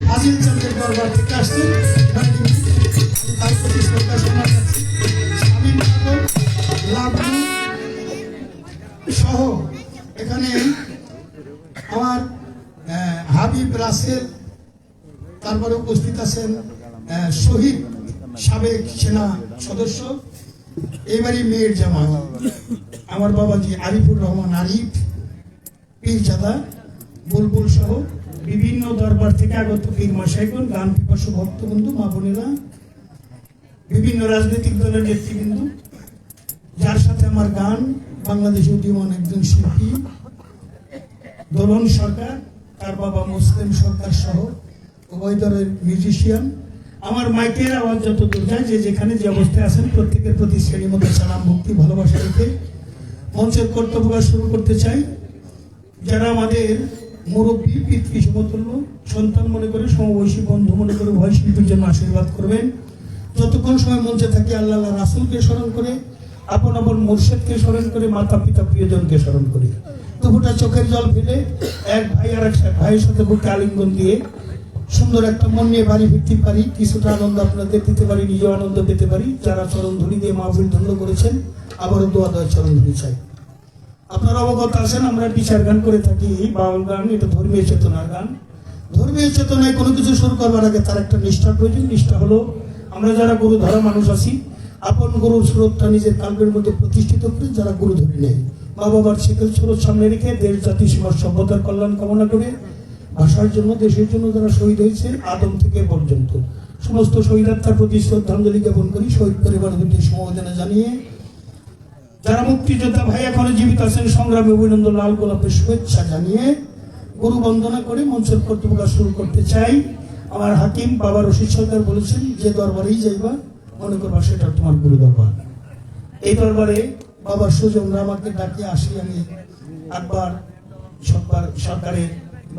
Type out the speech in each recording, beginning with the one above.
আজিল চন্দ্রের দরবার থেকে আসছেন তার প্রতি শ্রদ্ধা সম্মান যাচ্ছি। স্বামী লাভলু সহ এখানে আমার হাবিব রাসেল, তারপরে উপস্থিত আছেন শহীদ সাবেক সেনা সদস্য, এবারই মেয়ের জামা আমার বাবাজি আরিফুর রহমান আরিফ, পীরজাদা, বুলবুল সহ বিভিন্ন দরবার থেকে আগত পীর মাশাইখগণ, গান পিপাসু ভক্তবন্ধু, মা বোনেরা, বিভিন্ন রাজনৈতিক দলের নেতৃবৃন্দ, যার সাথে আমার গান বাংলাদেশ উদীয়মান একজন শিল্পী দোলন সরকার, তার বাবা মুসলিম সরকার সহ উভয় দলের মিউজিশিয়ান, আমার মাইকের আওয়াজ যত দূর যায় যে যেখানে যে অবস্থায় আছেন প্রত্যেকের প্রতি শ্রেণীর মধ্যে সালাম ভক্তি ভালোবাসা রেখে মঞ্চের কর্তব্য শুরু করতে চাই। যারা আমাদের মুরব্বী, পিতৃ সমতুল্য, সন্তান মনে করে, সমবয়সী বন্ধু মনে করে ভয় শিল্পীর জন্য আশীর্বাদ করবেন। যতক্ষণ সময় মঞ্চে থাকি আল্লাহ রাসূলকে স্মরণ করে, আপন আপন মুর্শিদকে স্মরণ করে, মাতা পিতা প্রিয়জনকে স্মরণ করি। দুপুরটা চোখের জল ফেলে এক ভাই আর এক ভাইয়ের সাথে বুকে আলিঙ্গন দিয়ে সুন্দর একটা মন নিয়ে বাড়ি ফিরতে পারি, কিছুটা আনন্দ আপনাদের দিতে পারি, নিজেও আনন্দ পেতে পারি। যারা চরণ ধরি দিয়ে মাহফিল ধন্য করেছেন আবারও দোয়া দেওয়ার চরণ ধরি চাই। আপনারা অবগত আছেন আমরা বিচার গান করে থাকি, বাউল গান, এটা ধর্মীয় চেতনার গান। ধর্মীয় চেতনায় কোনো কিছু শুরু করবার আগে তার একটা নিষ্ঠার প্রয়োজন। নিষ্ঠা হলো আমরা যারা গুরু ধরা মানুষ আছি, আপন গুরুর স্রোতটা নিজের কাল্পের মধ্যে প্রতিষ্ঠিত করে যারা গুরু ধরে নেয়, মা বাবার শিকল স্রোত সামনে রেখে দেশ জাতি সমাজ সভ্যতার কল্যাণ কামনা করে ভাষার জন্য, দেশের জন্য যারা শহীদ হয়েছে আদম থেকে পর্যন্ত সমস্ত শহীদাত্মার প্রতি শ্রদ্ধাঞ্জলি জ্ঞাপন করি। শহীদ পরিবার প্রতি সমবেদনা জানিয়ে যারা মুক্তিযোদ্ধা ভাই এখনো জীবিত আছেন সংগ্রামী অভিনন্দন, লাল গোলাপের শুভেচ্ছা জানিয়ে গুরু বন্দনা করে মঞ্চের কর্তব্য শুরু করতে চাই। আমার হাকিম বাবা রশিদ সরকার বলেছেন যে দরবারেই যাইবা মনে করবা সেটা তোমার গুরু দরবার। এই দরবারে বাবার সুজনরা আমাকে ডাকিয়ে আসি, আমি একবার সরকারের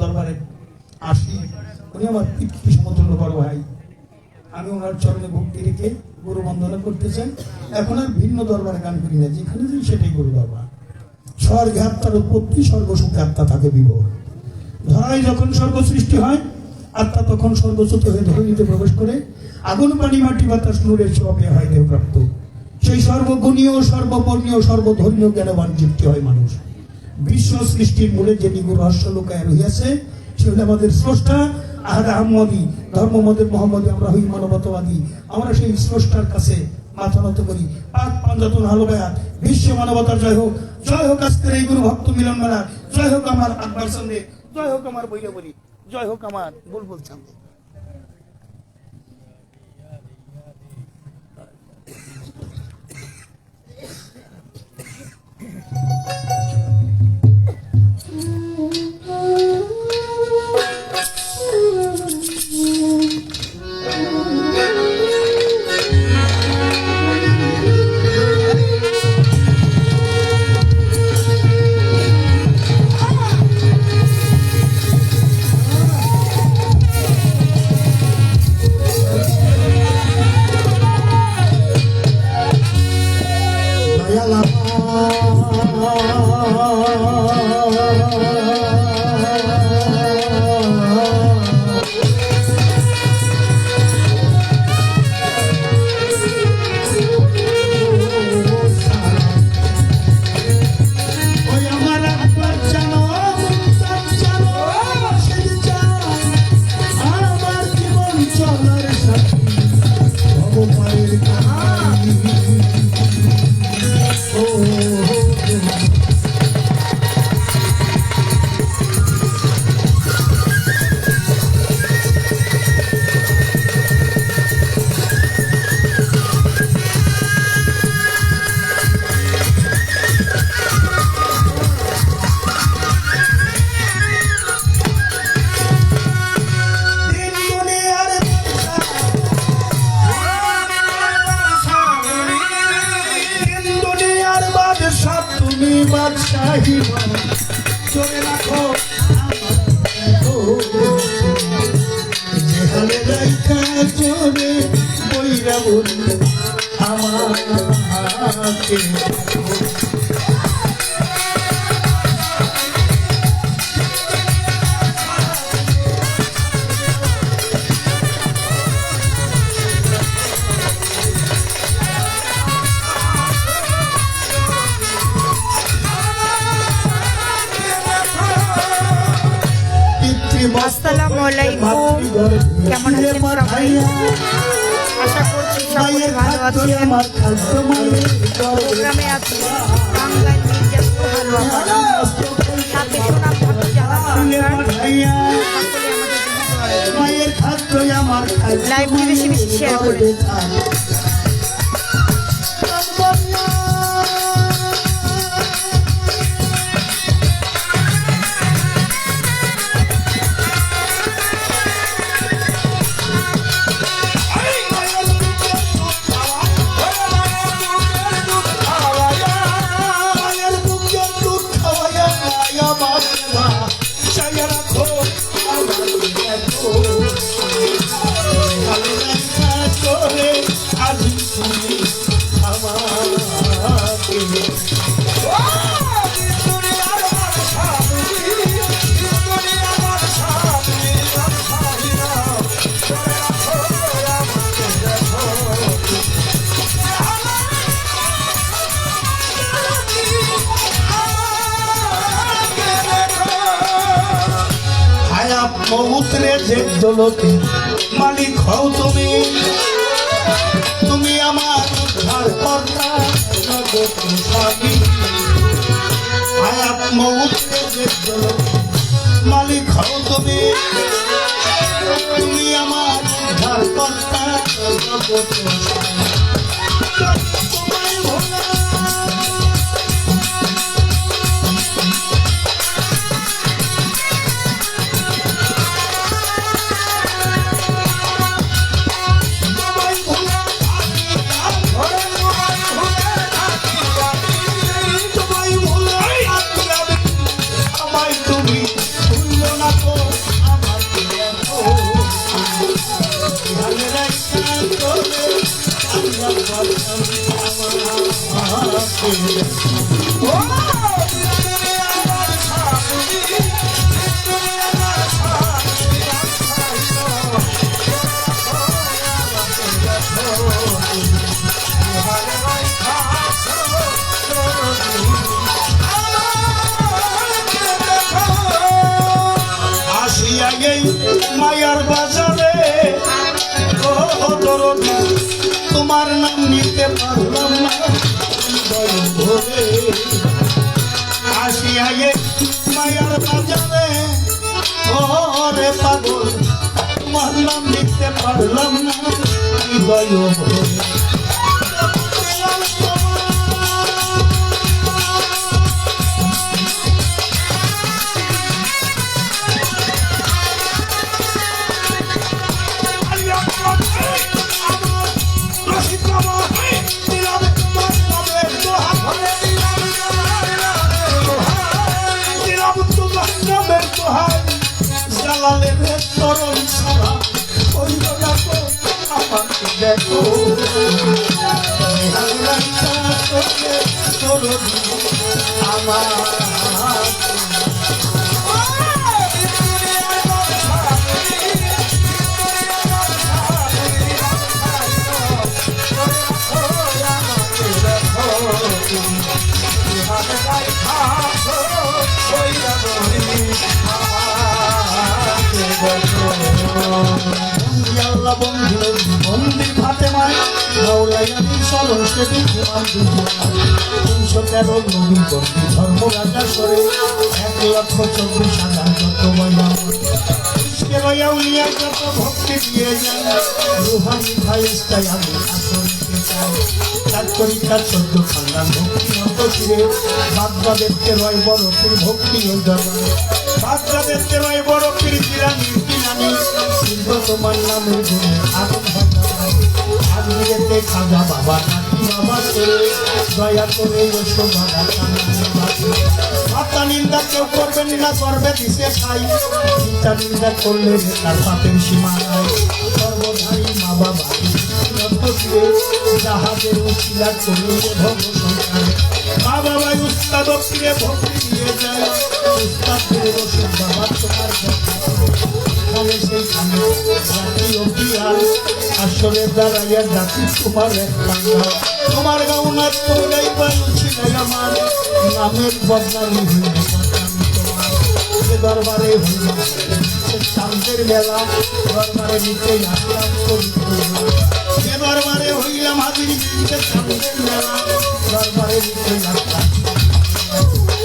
দরবারে আসি। উনি আমার পিতৃ সমতুল্য বড় ভাই, আমি ওনার চরণে ভক্তি রেখে গুরু বন্দনা করতে চাই। এখন আর ভিন্ন দরবারে গান করি না, যেখানে যাই সেটাই গুরু দরবার। স্বর্গে আত্মার উৎপত্তি, স্বর্গসুখে আত্মা থাকে বিভোর। ধরায় যখন স্বর্গ সৃষ্টি হয় আত্মা তখন স্বর্গচ্যুত হয়ে ধরণীতে প্রবেশ করে, আগুন পানি মাটি বাতাস নূরের ছোঁয়াপে হয় দেহপ্রাপ্ত। সেই সর্বগুণীয়, সর্ববর্ণীয়, সর্বধর্মীয় জ্ঞানবান জীবটি হয় মানুষ। বিশ্ব সৃষ্টির মূলে যে নিগুণ রহস্য লুকায় রহিয়াছে সে হল আমাদের স্রষ্টা আহাদ আহমদী ধর্মমদের মোহাম্মদী। আমরা হই মানবতাবাদী, আমরা সেই স্রষ্টার কাছে মাথা নত করি। পাক পাঞ্জাতন হালুবায়াত, বিশ্ব মানবতার জয় হোক, জয় হোক আজকের এই গুরু ভক্ত মিলন মেলা, জয় হোক আমার আকবর চন্দ্রে, জয় হোক আমার বৈরে বলি, জয় হোক আমার বুলবুল চন্দ্রে। বাদশাহী চলে রাখো যেখানে দেখা চলে বইরা বলল আমাকে। আলাইকুম। কেমন আছেন সবাই? আশা করছি সকলে ভালো আছেন। প্রোগ্রামে আছি টাঙ্গাইল মির্জাপুর হালুয়া সাথে সুনাম ঠাকুর লাইভটি বেশি বেশি শেয়ার করে মৌত্রে যে দৌলতে মালিক হও তুমি, তুমি আমার উদ্ধার কর্তা জগৎ স্বামী। হায়াত মৌত্রে যে দৌলতে মালিক হও তুমি, তুমি আমার উদ্ধার কর্তা জগৎ স্বামী। তোমায় ভোলা মায়ার বাজারে তোমার নাম নিতে পারলাম না ভরে। আসিয়া মায়ার বাজারে ওরে পাগল তোমার নাম নিতে পারলাম না হৃদয় ভরে। দেখো আমার বন্দি ফাতেমায় মাওলাই আমি চলন সে 313 নবীন বন্দি ধর্ম রাজা করে 1,24,000 যত মহিলা যত ভক্তি দিয়ে যান রুহানি ভাইস্তায় আমি আসনকে চাই। তার তরিকা 14 খান্দান ভক্তি মত শিরে বাগদাদেরকে রয় বড় পীর ভক্তি ওই দরবার বাগদাদেরকে রয় বড় পীর কিরানি কিরানি শিল্প তোমার নামের গুণে আগুন আজমিরেতে খাজা বাবা নাকি বাবা করে দয়া করে এসো বাবা মাতা নিন্দা কেউ করবেন না করবে দিশে খাই চিন্তা নিন্দা করলে তার পাপের সীমা নাই। সর্বধারী মা বাবা জাহাজের উচিলা করে ভগ্ন সংসার মা বাবা উস্তাদ ফিরে ভক্তি দিয়ে যায় উস্তাদ ফিরে বসে বাবা তোমার সেইখানে রাখি অভিয়াল আসলে দাঁড়াইয়া ডাকি তোমার এক বাংলা তোমার গাউনার তোরাই বালুছি আমার নামের বদনামি হইলে তোমার দরবারে হইল আছেন চাঁদের মেলা দরবারে নিতে আসলাম যে দরবারে হইলাম হাজির নিতে চাঁদের মেলা দরবারে নিতে আসলাম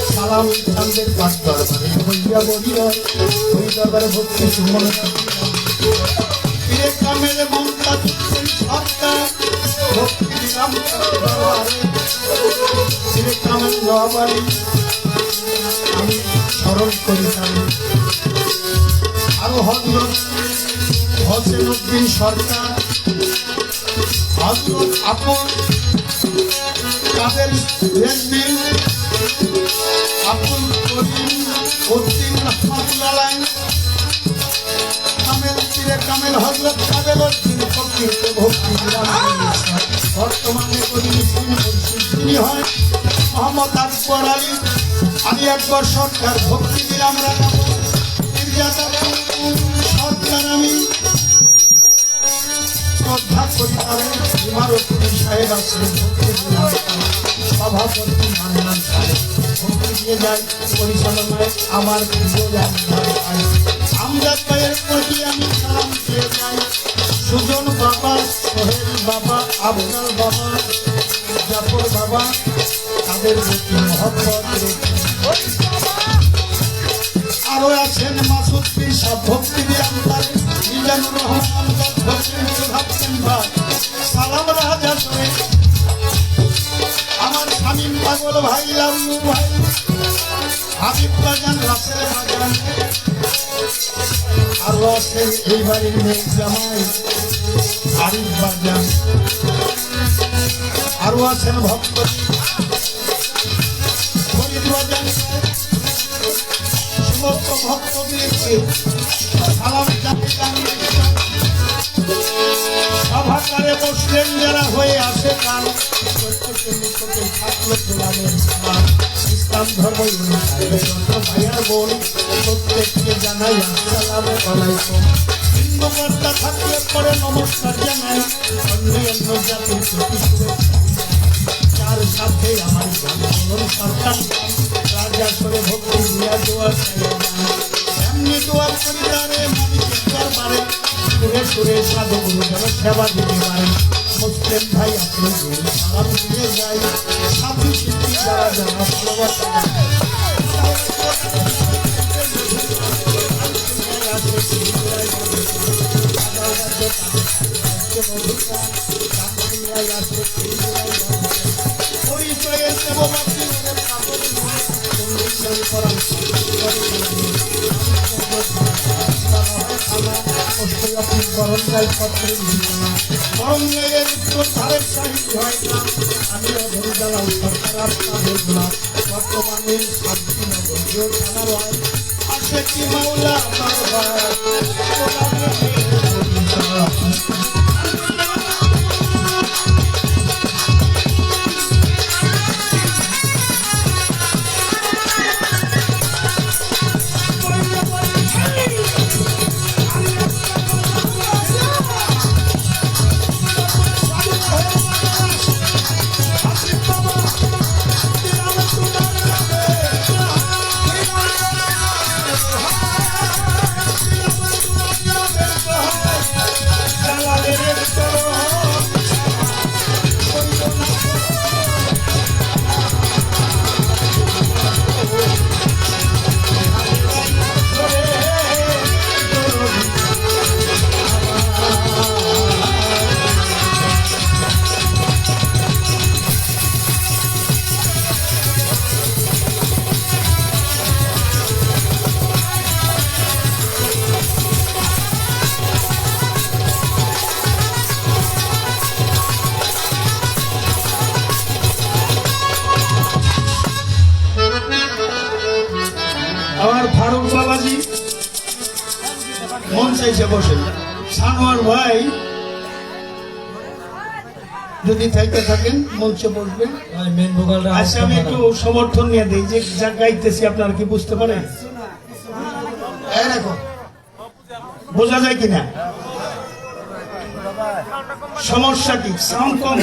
সালাম চাঁদের পাঠ দরবারে হইয়া বলিল ওই দরবারে ভক্তি সুমন ফিরে কামের মমতা তুলছেন সরকার ভক্তি দিলাম দরবারে ফিরে কামের নবারি আমি স্মরণ করিলাম আরো হজরত হোসেন উদ্দিন সরকার হজরত আপন কাদের রেজমি আব্দুল করিম উদ্দিন রহমাতুল্লাহ কামেল পীরে কামেল হজরত কাদের উদ্দিন ফকিরকে ভক্তি দিলাম বর্তমানে করিম সিং মুর্শিদ হয় মোহাম্মদ আকবর আলী আমি একবার সরকার ভক্তি দিলাম রাখা সরকার আমি শ্রদ্ধা করি তারে ইমারতপুর সাহেব আসলে ভক্তি দিলাম সভাপতি মাননান সাহেব ভক্তি দিয়ে যায় পরিচালনায় আমার আমজাদ ভাইয়ের প্রতি আমি সালাম দিয়ে যাই সুজন বাবা সোহেল বাবা আফজাল বাবা জাফর বাবা তাদের প্রতি মহব্বত আরো আছেন মাসুদ পীর সাহেব ভক্তি দিলাম তার মিজানুর রহমান ভাবছেন ভাই সালাম রাজা করে আমার স্বামী পাগল ভাই লালু ভাই হাবিব বাজান রাসেল বাজান আরো আছেন এই বাড়ির মেয়ে জামাই আরিফ বাজান আরো আছেন ভক্ত ফরিদ বাজান সমস্ত ভক্তদেরকে সালাম জানাই সভাকারে বসলেন যারা হয়ে আসে কাল প্রত্যেকের নিকটে থাকলো গোলামের সালাম ইসলাম ধর্ম ভাইয়ার বোন প্রত্যেককে জানাই আসসালামু আলাইকুম হিন্দু কর্তা থাকলে পরে নমস্কার জানাই অন্য অন্য জাতির প্রতি যার সাথে আমার জানন সরকার রাজা করে ভক্তি দিয়া দোয়া এমনি দোয়া করি তারে মালিকের দরবারে সুরে সুরে সাধু গুরু যেন সেবা দিতে পারেন মুসলিম ভাই আপনি সালাম দিয়ে যাই সাধু শিল্পী যারা যারা ভালোবাসা পরিচয়ের দেববাসী বরঙ্গাই পত্রে বরঙ্গাইয়ের উত্তর ধারের সাহিত্য হয় না আমি অধর জ্বালাও সরকার আপনার বললাম বর্তমানে শান্তিনগর জিও থানা রয় আছে কি মাওলা ফারুক বাবাজি মন চাইছে বসে সানোয়ার ভাই যদি থাকতে থাকেন মঞ্চে বসবেন আচ্ছা আমি একটু সমর্থন নিয়ে দিই যে যা গাইতেছি আপনারা কি বুঝতে পারেন দেখো বোঝা যায় কিনা সমস্যা কি সাউন্ড কম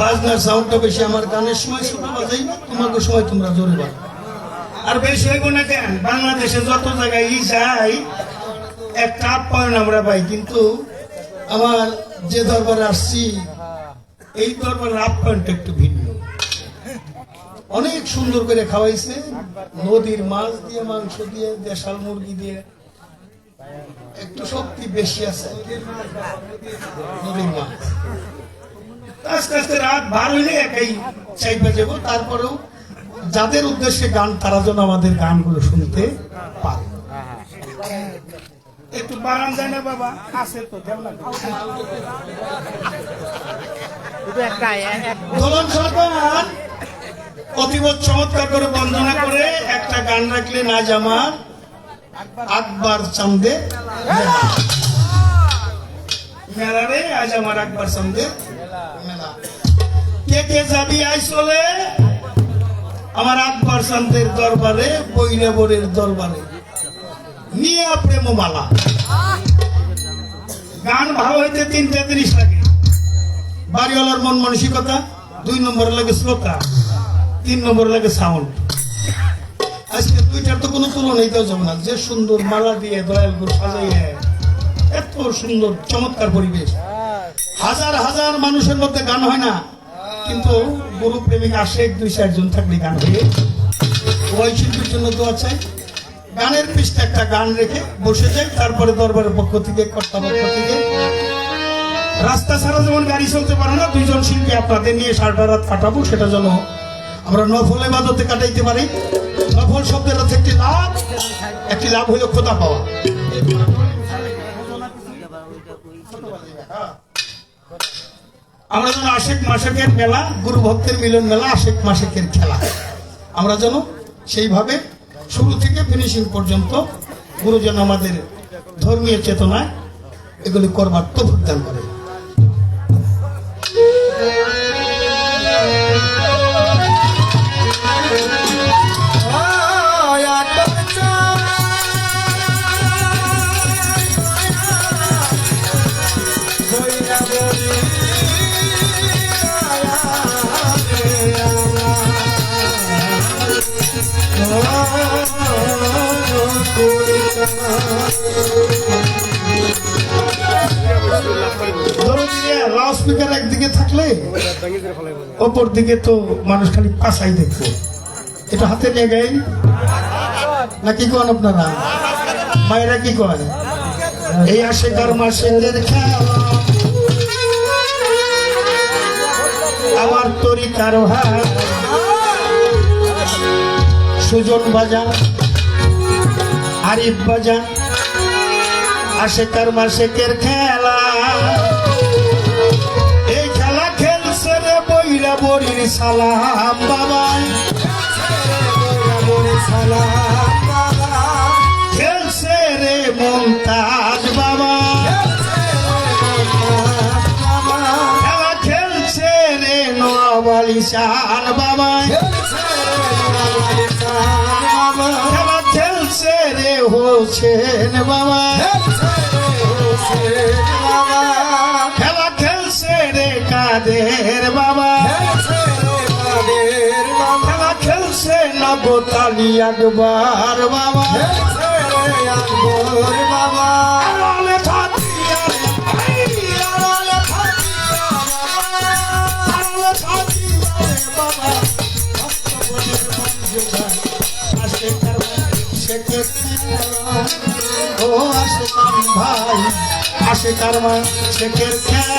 বাজনার সাউন্ডটা বেশি আমার গানের সময় ছোট বাজাই না তোমাকে সময় তোমরা জোরে বাজ আর বেশি হইব না কেন, বাংলাদেশে যত জায়গায় যাই একটা আপ্যায়ন আমরা পাই, কিন্তু আমার যে দরবারে আসছি এই দরবারের আপ্যায়নটা একটু ভিন্ন। অনেক সুন্দর করে খাওয়াইছে, নদীর মাছ দিয়ে, মাংস দিয়ে, দেশাল মুরগি দিয়ে, একটু শক্তি বেশি আছে নদীর মাছ। আস্তে আস্তে রাত 12 হইলে একাই চাইবা যাবো। তারপরেও যাদের উদ্দেশ্যে গান, তারা যেন আমাদের গানগুলো শুনতে পারে। একটু বারান যায় না বাবা, আছে তো দোলন সরকার অতীব চমৎকার করে বন্দনা করে একটা গান রাখলেন, আজ আমার আকবার চান্দে মেলা রে, আজ আমার আকবার চান্দে মেলা। কে কে যাবি আই চলে আমার আকবর চান্দের দরবারে, বৈরাবরের দরবারে নিয়ে প্রেমমালা। গান ভালো হইতে 3টা জিনিস লাগে, বাড়িওয়ালার মন মানসিকতা, 2 নম্বরে লাগে শ্রোতা, 3 নম্বরে লাগে সাউন্ড। আজকে 2টার তো কোনো তুলনাই দেওয়া যাবে না। যে সুন্দর মালা দিয়ে দয়াল গুলো সাজাইয়ে, এত সুন্দর চমৎকার পরিবেশ, হাজার হাজার মানুষের মধ্যে গান হয় না, কিন্তু গুরু প্রেমিক আসে 2-4 জন থাকলে গান হয়ে। ওই শিল্পীর জন্য দোয়া চাই, গানের পৃষ্ঠে একটা গান রেখে বসে যাই, তারপরে দরবারের পক্ষ থেকে, কর্তা পক্ষ থেকে। রাস্তা ছাড়া যেমন গাড়ি চলতে পারে না, 2 জন শিল্পী আপনাদের নিয়ে সারাটা রাত কাটাবো, সেটা যেন আমরা নফল ইবাদতে কাটাইতে পারি। নফল শব্দের অর্থ একটি লাভ হইল খোদা পাওয়া। আমরা যেন আশেক মাসেকের মেলা, গুরু ভক্তের মিলন মেলা, আশেক মাসেকের খেলা, আমরা যেন সেইভাবে শুরু থেকে ফিনিশিং পর্যন্ত গুরু যেন আমাদের ধর্মীয় চেতনায় এগুলি করবার তৌফিক দান করে। লাউড স্পিকার একদিকে থাকলে অপর দিকে তো মানুষ খালি পাশাই দেখবো। এটা হাতে নিয়ে গাই না, কি কন আপনারা মায়েরা, কি কয়? এই আশেকার মাসের খেলা আমার তরিকার হাত, সুজন বাজা, আরিফ বাজা, আশেকার মাসেকের খেলা। এই খেলা খেলছে রে বৈরাবরীর সালাম বাবাই, খেলছে রে মমতাজ বাবা, খেলা খেলছে রে নওয়াব আলী শান বাবা, খেলা খেলছে রে হোসেন বাবা, খেলা খেলছে রে কাদের বাবা, খেলা খেলছে নগদ আলী আকবর বাবা, ও আশেকার ভাই, আশেকার মা শেখের খেলা।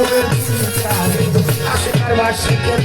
মানবের বিচারে আশিকার বার্ষিকের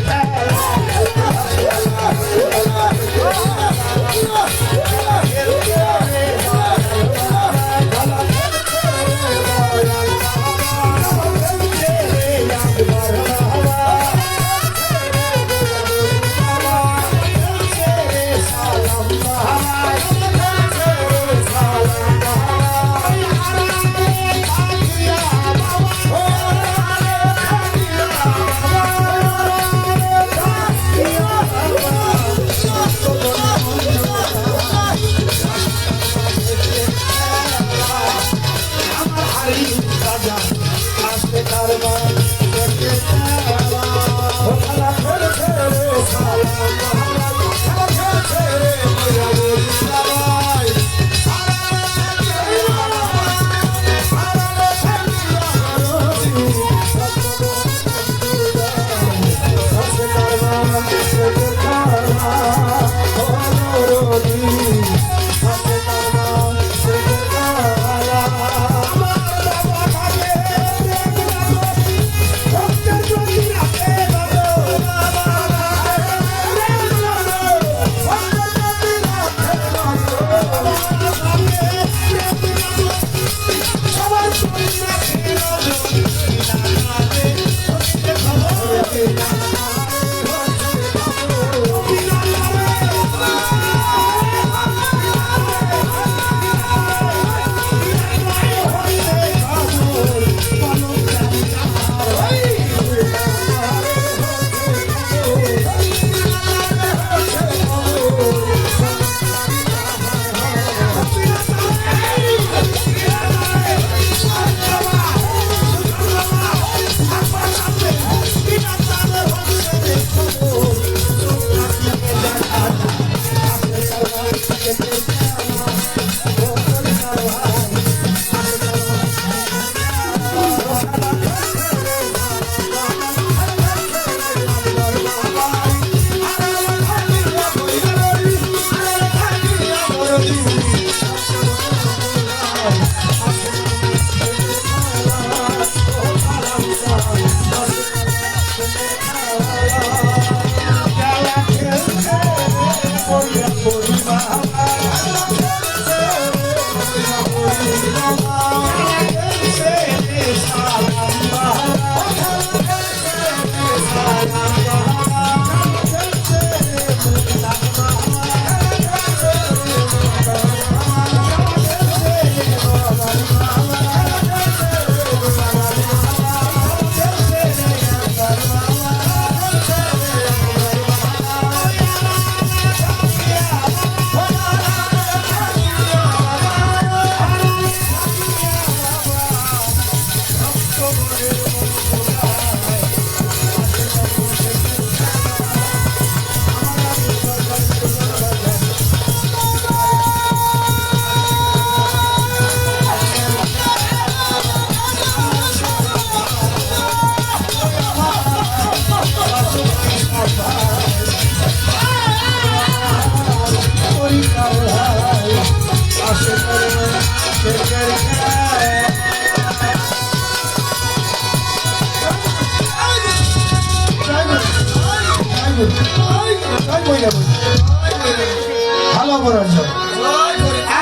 ভালো করার জয়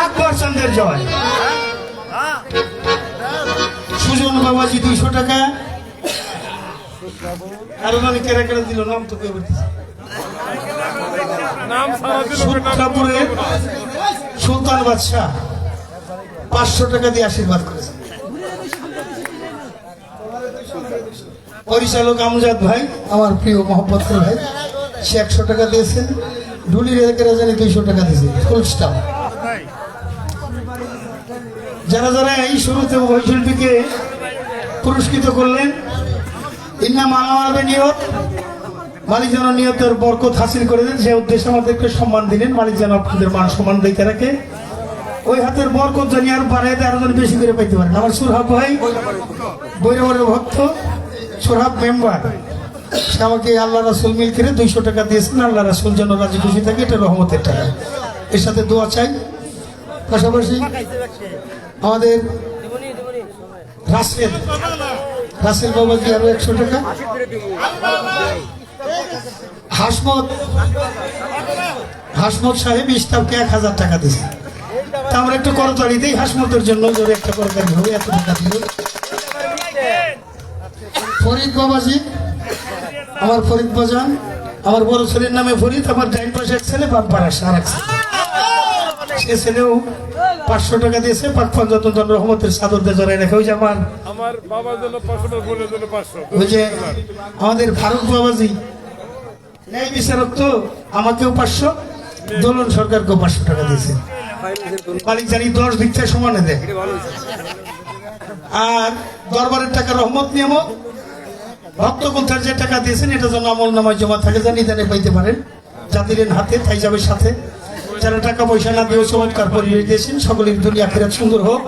আকবর চন্দ্রের জয় সুজন বাবাজি 200 টাকা আর মানে কেরা কেরা দিল নাম তো কেউ সুলতানপুরের সুলতান বাদশাহ 500 টাকা দিয়ে আশীর্বাদ করেছে পরিচালক আমজাদ ভাই আমার প্রিয় মোহাম্মদ ভাই সে 100 টাকা দিয়েছেন ঢুলির এলাকার জানি 200 টাকা দিয়েছে ফুল স্টাফ যারা যারা এই শুরুতে শিল্পীকে পুরস্কৃত করলেন ইন্না মালামালবে নিয়ত মালিক যেন নিয়তের বরকত হাসিল করে দেন সে উদ্দেশ্যে আমাদেরকে সম্মান দিলেন মালিক যেন আপনাদের মান সম্মান দিতে রাখে ওই হাতের বরকত জানি আর বাড়াই আরো যেন বেশি করে পাইতে পারেন আমার সুরহাব ভাই বৈরবের ভক্ত সুরহাব মেম্বার সে আমাকে আল্লাহ রাসুল মিল করে 200 টাকা দিয়েছেন আল্লাহ রাসুল যেন রাজি খুশি থাকে এটা রহমতের টাকা এর সাথে দোয়া চাই পাশাপাশি আমাদের রাশেদ রাসেল বাবাজি আরো 100 টাকা, হাসমত সাহেব ইস্তাবকে 1000 টাকা দিয়েছে। তা আমরা একটু করতালি দিই হাসমতের জন্য, যদি একটা করতালি হবে এত টাকা দিল। ফরিদ বাবাজি, আমার ফরিদ বাজান, আমার বড় ছেলের নামে ফরিদ, আমার ডাইন পাশে এক ছেলে, বাম পাশে আর এক ছেলে, সে ছেলেও 500 টাকা দিয়েছে। পাক পঞ্চতন রহমতের চাদর দিয়ে জড়াই রাখে। ওই যে আমার বাবার জন্য 500, বোনের জন্য 500। ওই যে আমাদের ফারুক বাবাজি ন্যায় বিচারক, তো আমাকেও 500, দোলন সরকারকেও 500 টাকা দিয়েছে। মালিক জানি 10 ভিক্ষা সমানে দেয়। আর দরবারের টাকা রহমত নিয়ামত ভক্তকুন্থার যে টাকা দিয়েছেন, এটা যেন আমল নামায় জমা থাকে, জানি জানে পাইতে পারেন। যা দিলেন হাতে তাই যাবে সাথে। যারা টাকা পয়সা না দিয়েও চমৎকার পরিবেশ দিয়েছেন, সকলের দুনিয়া আখিরাত সুন্দর হোক।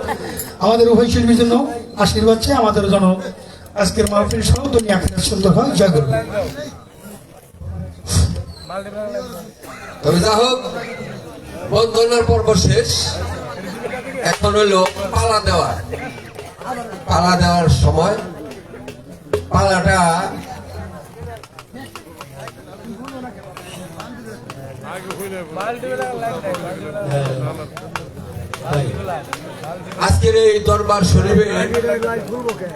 আমাদের উভয় শিল্পীর জন্য আশীর্বাদ চাই, আমাদের যেন আজকের মাহফিল সহ দুনিয়া আখিরাত সুন্দর হয়। জয় গুরু। তবে যা হোক, বন্ধনের পর্ব শেষ, এখন হলো পালা দেওয়ার সময়। পালাটা আজকের এই দরবার শরীফের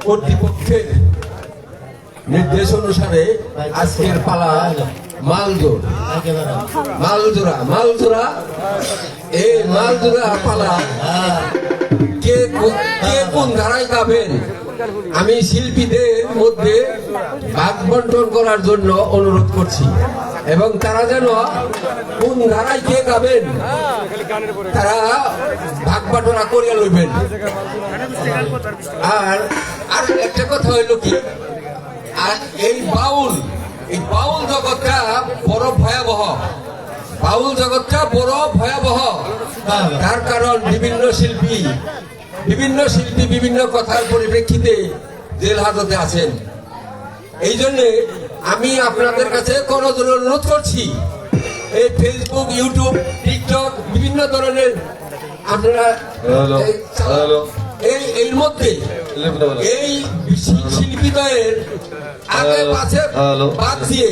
কর্তৃপক্ষের নির্দেশ অনুসারে আজকের পালা মালদোরা এই মালদোরা পালা কে কোন ধারায় গাবেন, আমি শিল্পীদের মধ্যে ভাগ বন্টন করার জন্য অনুরোধ করছি, এবং তারা যেন কোন ধারায় কে গাবেন তারা ভাগ বাটোয়ারা করিয়া লইবেন। আর একটা কথা হইল কি, আর এই বাউল জগৎটা বড় ভয়াবহ, তার কারণ বিভিন্ন শিল্পী বিভিন্ন কথার পরিপ্রেক্ষিতে জেল হাজতে আছেন। এই জন্য আমি আপনাদের কাছে করজোড়ে অনুরোধ করছি, এই ফেসবুক, ইউটিউব, টিকটক বিভিন্ন ধরনের আপনারা এর মধ্যে এই শিল্পীদের আগে পাশে বাদ দিয়ে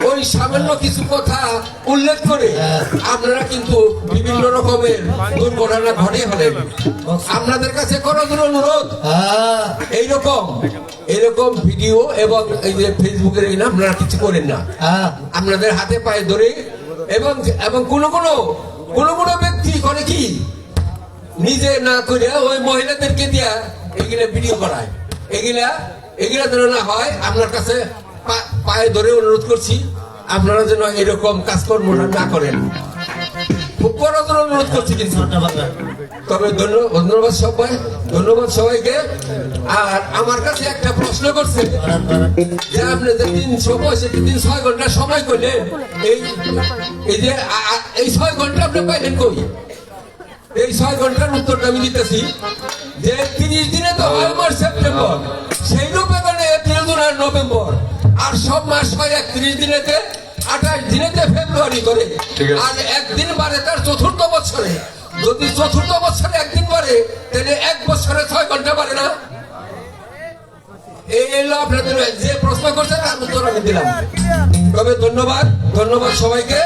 ওই সামান্য কিছু কথা উল্লেখ করে আপনারা কিন্তু বিভিন্ন রকমের দুর্ঘটনা ঘটে হলেন। আপনাদের কাছে করজোড়ে অনুরোধ, এইরকম ভিডিও এবং এই যে ফেসবুকের আপনারা কিছু করেন না, আপনাদের হাতে পায়ে ধরে। এবং কোন ব্যক্তি করে কি, নিজে না করে ওই মহিলাদেরকে দিয়া এগুলা ভিডিও করায়। এগুলা যেন না হয়, আপনার কাছে পায়ে ধরে অনুরোধ করছি, আপনারা যেন এরকম কাজকর্ম না করেন। খুব বড় অনুরোধ করছি কিন্তু। তবে ধন্যবাদ সবাইকে। আর আমার কাছে একটা প্রশ্ন করছে যে আপনি যে 365 ঘন্টা সময় করলেন, এই যে এই 6 ঘন্টা আপনি পাইলেন কই? এই 6 ঘন্টার উত্তরটা আমি দিতেছি যে 30 দিনে তো হয় মাস সেপ্টেম্বর, সেই রূপে মানে এপ্রিল, জুন আর নভেম্বর, আর সব মাস হয় 31 দিনেতে, 28 দিনেতে ফেব্রুয়ারি করে। আর একদিন বাড়ে তার চতুর্থ বছরে। যদি চতুর্থ বছরে একদিন বাড়ে, তাহলে 1 বছরে 6 ঘন্টা বাড়ে না? এই হলো আপনাদের যে প্রশ্ন করছে তার উত্তর আমি দিলাম। তবে ধন্যবাদ সবাইকে।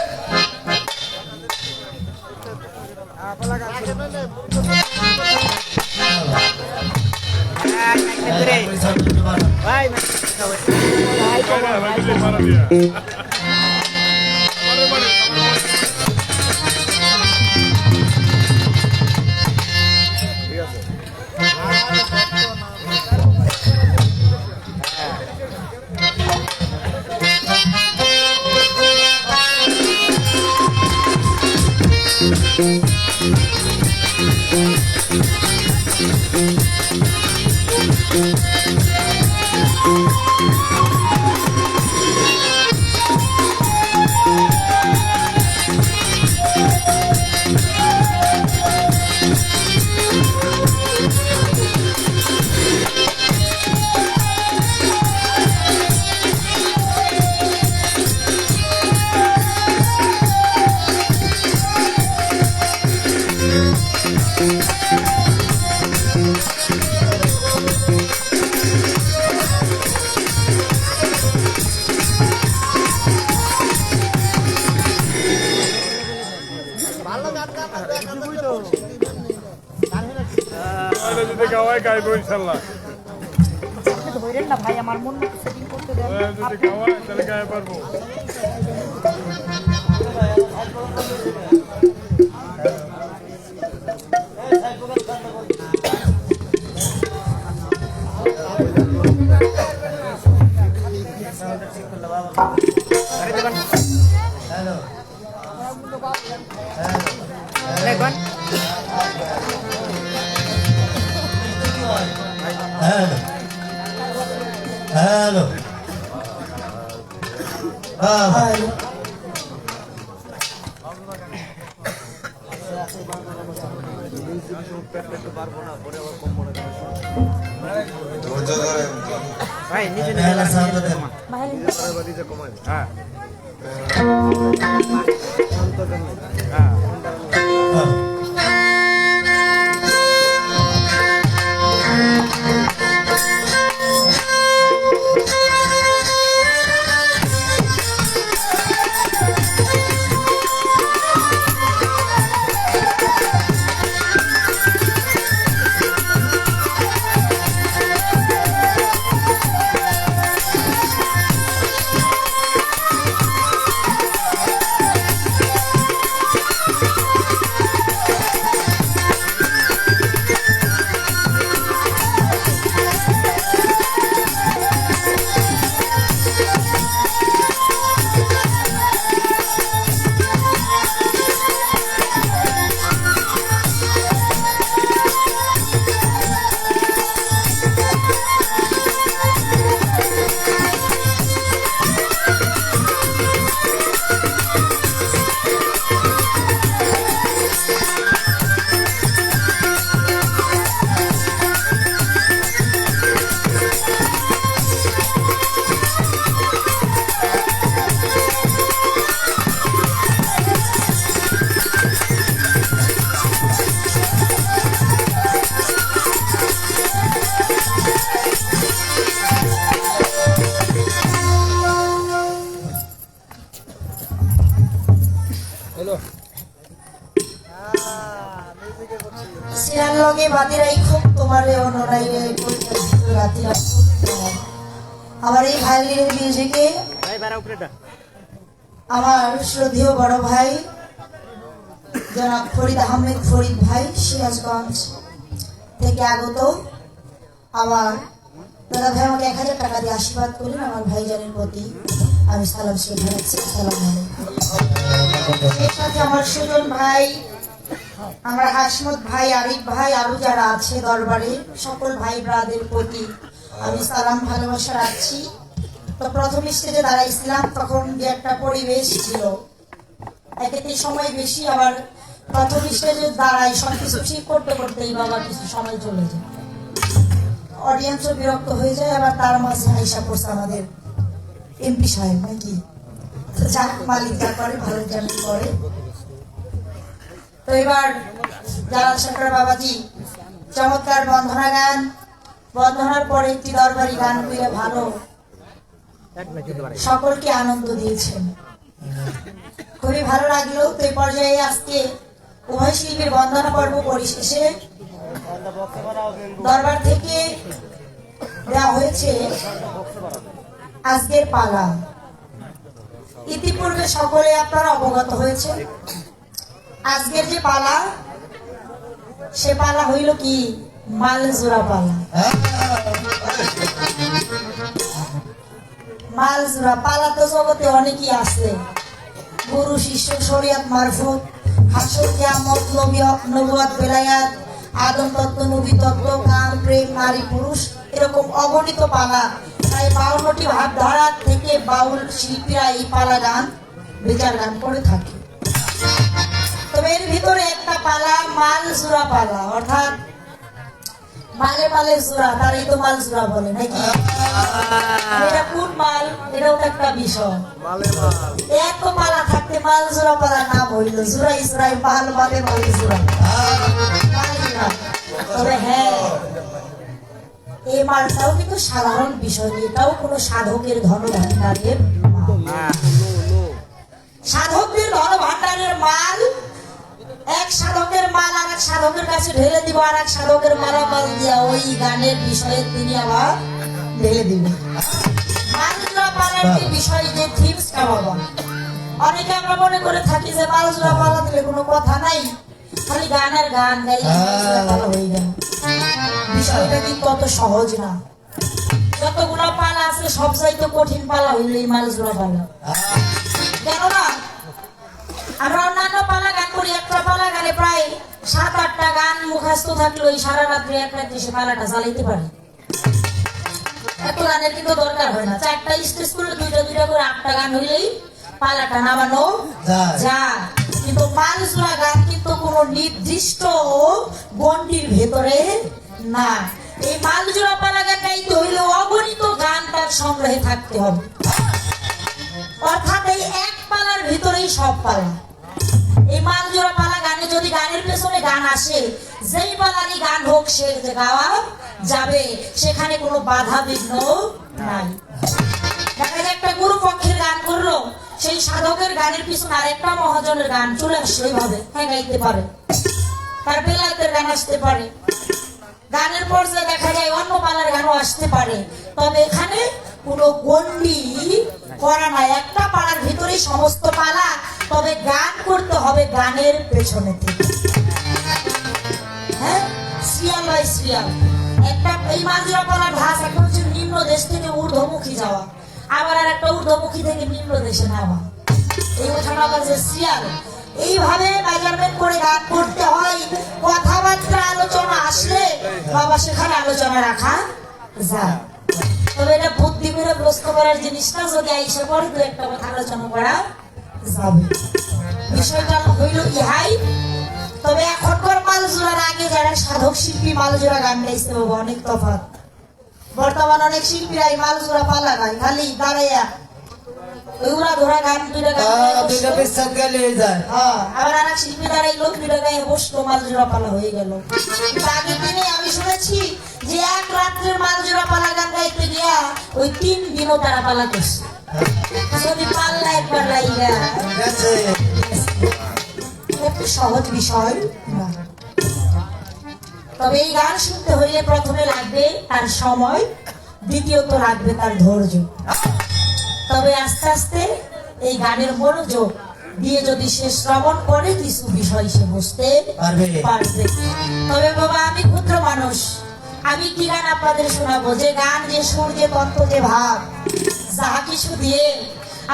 গাইব ইনশাল্লাহ। আপনি ধরেন না ভাই, আমার মন মতো সেটিং করতে দেন। যদি খাওয়া তাহলে গায়ে পারবো। দেখুন হ্যালো ভাই ভাই নিজে হ্যালো শান্ত দেন ভাই হ্যাঁ সিরান লগে বাদিরাই খুব তোমারে অনরাই রাতিরা আমার এই ভাইলিনের মিউজিকে আমার শ্রদ্ধেয় বড় ভাই জনাব ফরিদ আহমেদ ফরিদ ভাই সিরাজগঞ্জ থেকে আগত। আমার দাদা ভাই আমাকে 1000 টাকা দিয়ে আশীর্বাদ করলেন। আমার ভাইজানের প্রতি আমি সালাম শ্রদ্ধা রাখছি। আসসালামু আলাইকুম। এর সাথে আমার সুজন ভাই, আমার হাসমত ভাই, আরিফ ভাই, আরো যারা আছে দরবারে সকল ভাই ব্রাদের প্রতি আমি সালাম ভালোবাসা রাখছি। তো প্রথম স্টেজে দাঁড়াইছিলাম তখন যে একটা পরিবেশ ছিল, একেতে সময় বেশি, আবার প্রথম স্টেজে দাঁড়াই সবকিছু ঠিক করতে করতেই বাবা কিছু সময় চলে যায়, অডিয়েন্সও বিরক্ত হয়ে যায়। আবার তার মাঝে আইসা পড়ছে আমাদের এমপি সাহেব নাকি, তো যাক মালিক যা করে ভালো জানি করে। তো এবার জালাল সরকার বাবাজি চমৎকার বন্ধনা গান, বন্ধনার পরে একটি দরবারি গান করে ভালো সকলকে আনন্দ দিয়েছেন, খুবই ভালো লাগলো। তো এই পর্যায়ে আজকে উভয় শিল্পীর বন্দনা পর্ব পরিশেষে দরবার থেকে দেওয়া হয়েছে আজকের পালা। ইতিপূর্বে সকলে আপনারা অবগত হয়েছে আজকের যে পালা, সে পালা হইল কি মালজোড়া পালা। মালজোড়া পালা তো জগতে অনেকই আছে, গুরু শিষ্য শরিয়াত মারফুত হাসর কিয়ামত নবুয়ত বেলায়াত আদম তত্ত্ব নবী তত্ত্ব কাম প্রেম নারী পুরুষ এরকম অগণিত পালা, প্রায় 52টি ভাবধারা থেকে বাউল শিল্পীরা এই পালা গান বিচার গান করে থাকে। তবে এর ভিতরে একটা পালা মালজোড়া পালা, অর্থাৎ মালে মালে জোড়া, তারই তো মালজোড়া বলে নাকি। এটা কোন মাল, এটাও তো একটা বিষয়। এত পালা থাকতে মালজোড়া পালা নাম হইল জোড়া ইসরাই পাল মালে মালে জোড়া। তবে হ্যাঁ, এই মালটাও কিন্তু সাধারণ বিষয়, এটাও কোনো সাধকের ধন ভান্ডারের সাধকদের ধন ভান্ডারের মাল। এক সাধকের মাল আর এক সাধকের কাছে ঢেলে দিব, আর এক সাধকের মালামাল দিয়া ওই গানের বিষয়ে তিনি আবার ঢেলে দিবেন। মালজোড়া পালার যে বিষয়, যে থিমসটা বাবা, অনেকে আমরা মনে করে থাকি যে মালজোড়া পালা দিলে কোনো কথা নাই, খালি গান আর গান গাই মালজোড়া পালা হয়ে গেল। বিষয়টা কিন্তু অত সহজ না। যতগুলো পালা আছে সব চাইতে কঠিন পালা হইলে এই মালজোড়া পালা। কেননা আমরা অন্যান্য পালা গান করি, একটা পালা গানে প্রায় 7-8টা গান মুখস্থ থাকলে ওই সারা রাত্রে এক রাত্রে সে পালাটা চালাইতে পারে। এত গানের কিন্তু দরকার হয় না, 4টা স্টেজ করে 2টা করে 8টা গান হইলেই পালাটা নামানো যায়। কিন্তু মালজোড়া গান কিন্তু কোনো নির্দিষ্ট গণ্ডির ভেতরে না। এই মালজোড়া পালা গান গাইতে হইলে অগণিত গান তার সংগ্রহে থাকতে হবে, অর্থাৎ এই এক পালার ভিতরেই সব পালা। এই মালজোড়া পালা গানে যদি গানের পেছনে গান আসে, যেই পালারই গান হোক সে যে গাওয়া যাবে, সেখানে কোনো বাধা বিঘ্ন নাই। দেখা যায় একটা গুরু পক্ষের গান করলো, সেই সাধকের গানের পিছনে আরেকটা মহাজনের গান চলে আসে, ওইভাবে হ্যাঁ গাইতে পারে। তার বেলায়েতের গান আসতে পারে, গানের পর্যায়ে দেখা যায় অন্য পালার গানও আসতে পারে। তবে এখানে কোনো গন্ডি করা নাই, একটা পালার ভিতরেই সমস্ত পালা। তবে গান করতে হবে গানের পেছনে থেকে, হ্যাঁ, সিরিয়াল বাই সিরিয়াল। একটা এই মালজোড়া পালার ভাষ একটা হচ্ছে নিম্ন দেশ থেকে ঊর্ধ্বমুখী যাওয়া, আবার আর একটা ঊর্ধ্বমুখী থেকে নিম্ন দেশে নামা, এই ওঠানো আবার যে সিরিয়াল। এইভাবে মেজারমেন্ট করে গান করতে হয়। কথাবার্তা আলোচনা আসলে বাবা সেখানে আলোচনা রাখা যায়। তবে এটা বুদ্ধি করে প্রশ্ন করার জিনিসটা যদি আইসা পরে 2-একটা কথা আলোচনা করা যাবে। বিষয়টা হইল ইহাই। তবে এখনকার মালজোড়ার আগে যারা সাধক শিল্পী মালজোড়া গান গাইছে বাবা অনেক তফাৎ। বর্তমান অনেক শিল্পীরা এই মালজোড়া পালা গায়, খালি দাঁড়াইয়া ওইগুলা ধরা গান 2টা গান আবার আর এক শিল্পী দাঁড়াইলো 2টা গায়ে বসলো, মালজোড়া পালা হয়ে গেল। আগের দিনে আমি শুনেছি যে এক রাত্রের মালজোড়া পালা গান গাইতে গিয়া ওই 3 দিনও তারা পালা করছে। যদি পাল্লা একবার লাইগা একটু সহজ বিষয় না। তবে এই গান শুনতে হইলে প্রথমে লাগবে তার সময়, দ্বিতীয়ত লাগবে তার ধৈর্য। তবে আস্তে আস্তে এই গানের মনোযোগ দিয়ে যদি সে শ্রবণ করে কিছু বিষয় সে বুঝতে পারবে। তবে বাবা আমি ক্ষুদ্র মানুষ, আমি কি গান আপনাদের শোনাবো? যে গান, যে সুর, যে তত্ত্ব, যে ভাব, যাহা কিছু দিয়ে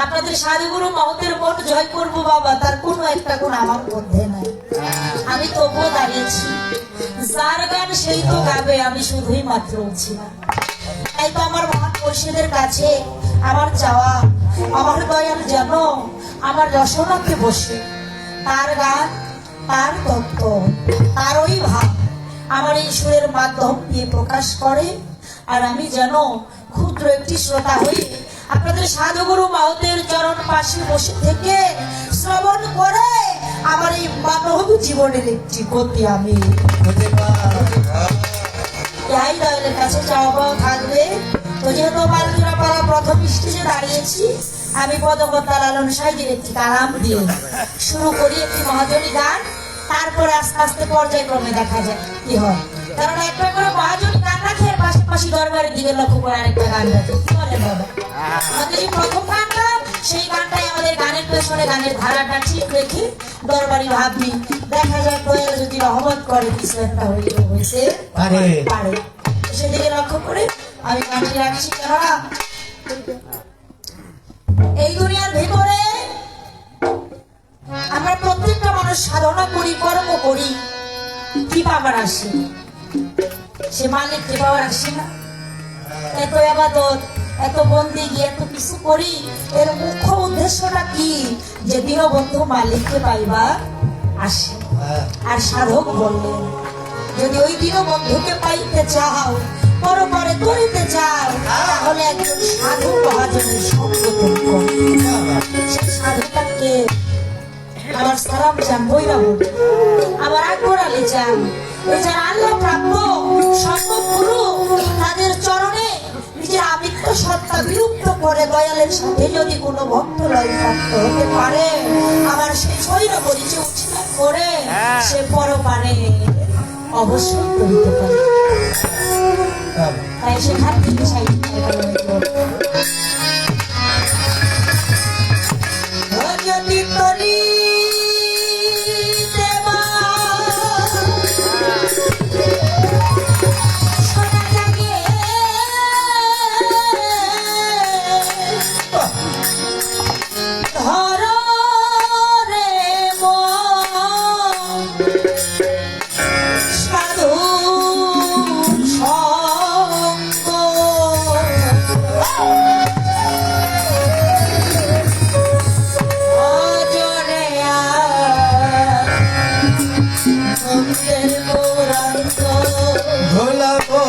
আপনাদের সাধুগুরু মহতের মন জয় করবো বাবা, তার কোনো একটা গুণ আমার মধ্যে নাই। আমি তবুও দাঁড়িয়েছি, যার গান সেই তো গাবে, আমি শুধুই মাত্র উঠছি না। তাই তো আমার মহান মুর্শিদের কাছে আমার চাওয়া, আমার দয়াল যেন আমার রসনাকে বসে তার গান, তার তত্ত্ব, তার ওই ভাব আমার এই সুরের মাধ্যম দিয়ে প্রকাশ করে। আর আমি যেন ক্ষুদ্র একটি শ্রোতা হই, আপনাদের সাধুগুরু মাহতের চরণ পাশে বসে থেকে শ্রবণ করে আমার এই মানব জীবনের একটি গতি আমি এই দয়ালের কাছে চাওয়া পাওয়া থাকবে। তো যেহেতু মালজোড়া পালা প্রথম স্টেজে দাঁড়িয়েছি, আমি পদকর্তা লালন সাহেবের একটি কালাম দিয়ে শুরু করি একটি মহাজনী গান, তারপরে আস্তে আস্তে পর্যায়ক্রমে দেখা যায় কি হয়। কারণ একটা করে মহাজনী গান রাখে, পাশাপাশি দরবারের দিকে লক্ষ্য করে আরেকটা গান রাখে। কি বলেন বাবা? আমাদের এই প্রথম গানটা, সেই গানটাই আমাদের গানের পেছনে গানের ধারাটা ঠিক রেখে দরবারি ভাবি, দেখা যায় দয়াল যদি রহমত করে কিছু একটা হইতে পারে, সেদিকে লক্ষ্য করে আমি গানটি রাখছি। কেননা এই দুনিয়ার ভেতরে আমরা প্রত্যেকটা মানুষ সাধনা করি, কর্ম করি, কি পাবার আসে? সে মালিককে পাওয়ার আসে না? এত আবাদত, এত বন্দেগী, এত কিছু করি, এর মুখ্য উদ্দেশ্যটা কি? যে দীনবন্ধু মালিককে পাইবা আসে। আর সাধক বললেন, যদি ওই দীনবন্ধুকে পাইতে চাও, পরপরে করিতে চাও, তাহলে একজন সাধু মহাজনের সঙ্গ করো। সেই সাধুটাকে আমার সালাম চান বৈরাম, আমার আকবর আলী চান, এই যারা আল্লাহ প্রাপ্ত সর্বগুরু, তাদের চরণে নিজের আমিত্ব সত্তা বিলুপ্ত করে দয়া দয়ালের সাথে যদি কোনো ভক্ত লয় ভক্ত হতে পারে, আবার সে শৈল পরিচয় উচ্চারণ করে সে পরপারে অবশ্যই করিতে পারে। তাই সেখান থেকে সাহিত্য যদি তরি দেবা সোনা জাগে ধর রে মন সাধু সঙ্গ অজরে আনন্দের গৌরাঙ্গ ভোলা গো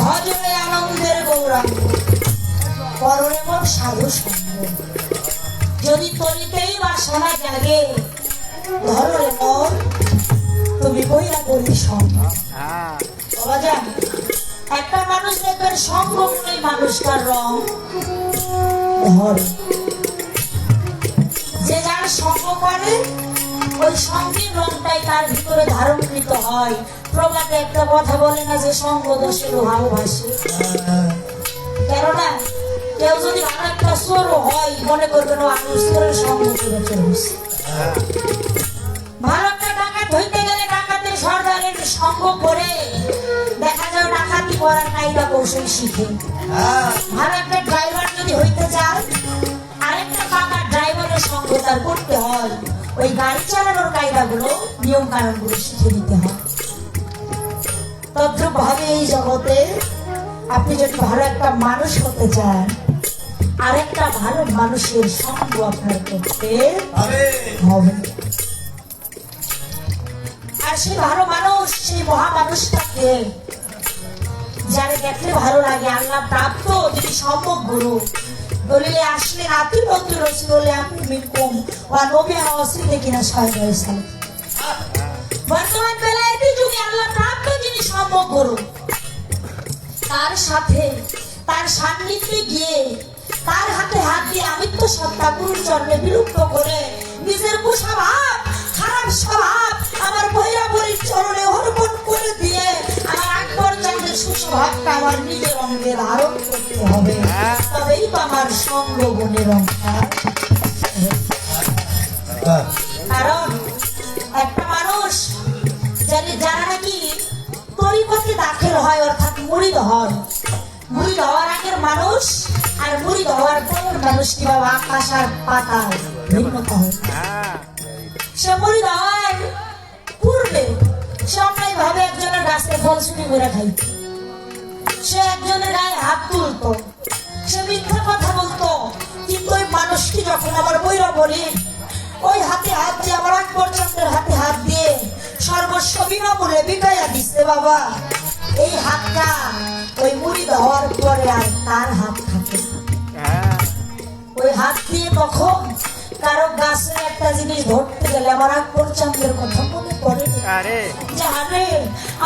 ভজনে আনন্দের গৌরাঙ্গ পরনে মোর সাধু সঙ্গ যদি তরিতেই বাসনা জাগে ধরো রে মন তুমি বইরা করি সঙ্গ বাবা যান একটা মানুষ দেখবেন সঙ্গ নেই মানুষটার রং ধরে যে যার সঙ্গ করে ওই সঙ্গের রংটাই তার ভিতরে ধারণকৃত হয় প্রবাদে একটা কথা বলে না যে সঙ্গ দোষে লোহাও ভাসে কেননা কেউ যদি ভালো একটা চোরও হয় মনে করবেন ও আলু চোরের সঙ্গ করে চলছে ভালো একটা ডাকাত হইতে গেলে ডাকাতের সর্দারের সঙ্গ করে দেখা যায় ডাকাতি করার কায়দা কৌশল শিখে ভালো একটা ড্রাইভার যদি হইতে চায় আরেকটা পাকা ড্রাইভারের সঙ্গ তার করতে হয় ওই গাড়ি চালানোর কায়দাগুলো নিয়ম কানুনগুলো শিখে নিতে হয় তদ্রুপ ভাবে এই জগতে আপনি যদি ভালো একটা মানুষ হতে চান আরেকটা ভালো মানুষের সঙ্গ আপনার করতে হবে আর সেই ভালো মানুষ সেই মহা মানুষটাকে যারে দেখলে ভালো লাগে আল্লাহ প্রাপ্ত যিনি সম্যক গুরু দলিলে আসলে নাতি বন্ধু রসিদলে আপনি মিলকুম ওয়া নবী হাওয়াসিতে কিনা সাহেব সালাম বর্তমান বেলায়তে যুগে আল্লাহ প্রাপ্ত যিনি সম্যক গুরু তার সাথে তার সান্নিধ্যে গিয়ে তার হাতে হাত দিয়ে আমিত্ব সত্তা গুরুর চরণে বিলুপ্ত করে নিজের কুস্বভাব খারাপ স্বভাব আমার ভৈরবরীর চরণে অর্পণ করে দিয়ে আমার আকবর চন্দ্রের সুস্বভাবটা আমার নিজের অঙ্গে ধারণ করতে হবে তবেই তো আমার সঙ্গ গুণের অঙ্কার কারণ একটা মানুষ যারা নাকি তরিকতে দাখিল হয় অর্থাৎ মুরিদ হয় মুরিদ হওয়ার আগের মানুষ আর মুরিদ হওয়ার পরের মানুষ কিভাবে আকাশ আর পাতাল ভিন্নতা হয় সে মুরিদ হওয়ার পূর্বে সে অন্যায় ভাবে একজনের গাছে ফল চুরি করে খাইত সে একজনের গায়ে হাত তুলতো সে মিথ্যা কথা বলতো কিন্তু ওই মানুষটি যখন আমার বৈরবরী ওই হাতে হাত দিয়ে আমার আকবর চন্দ্রের হাতে হাত দিয়ে সর্বস্ব বিনামূল্যে বিকাইয়া দিচ্ছে বাবা এই হাতটা ওই মুড়ি হওয়ার পরে আর তার হাত থাকে ওই হাত দিয়ে তখন কারো গাছের একটা জিনিস ধরতে গেলে আমার আকবর চন্দ্রের কথা মনে পড়ে জানে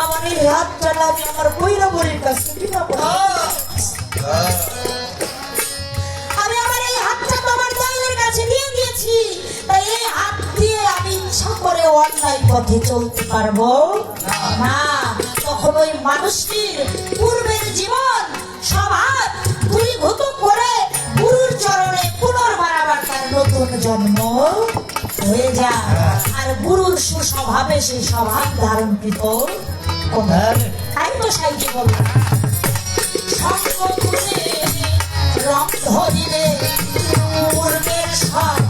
আমার এই হাতটা আমি আমার বৈরবরীর কাছে আমি আমার এই হাতটা তো আমার দয়ালের কাছে দিয়ে দিয়েছি তাই এই হাত দিয়ে আমি ইচ্ছা করে অন্যায় পথে চলতে পারবো না তখন ওই মানুষটির পূর্বের জীবন স্বভাব দূরীভূত করে গুরুর চরণে পুনর্বার আবার তার নতুন জন্ম হয়ে যায় আর গুরুর সুস্বভাবে সেই স্বভাব ধারণকৃত তাই তো সাইকে বললাম রং ধরিলে পূর্বের স্বভাব